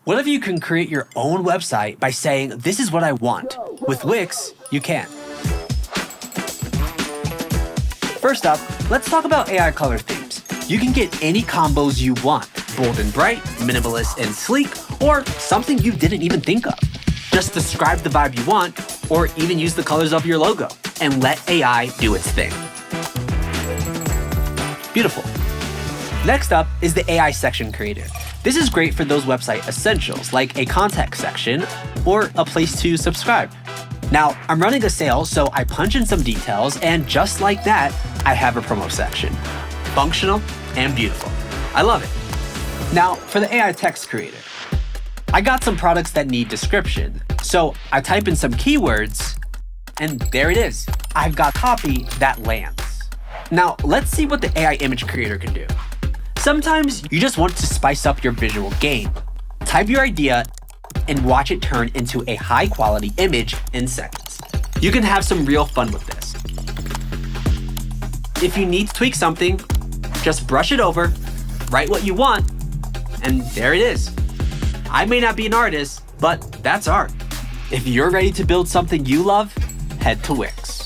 What if you can create your own website by saying, this is what I want? With Wix, you can. First up, let's talk about AI color themes. You can get any combos you want, bold and bright, minimalist and sleek, or something you didn't even think of. Just describe the vibe you want, or even use the colors of your logo, and let AI do its thing. Beautiful. Next up is the AI section creator. This is great for those website essentials like a contact section or a place to subscribe. Now, I'm running a sale, so I punch in some details, and just like that, I have a promo section. Functional and beautiful. I love it. Now, for the AI text creator. I got some products that need description, so I type in some keywords, and there it is. I've got copy that lands. Now, let's see what the AI image creator can do. Sometimes you just want to spice up your visual game. Type your idea and watch it turn into a high-quality image in seconds. You can have some real fun with this. If you need to tweak something, just brush it over, write what you want, and there it is. I may not be an artist, but that's art. If you're ready to build something you love, head to Wix.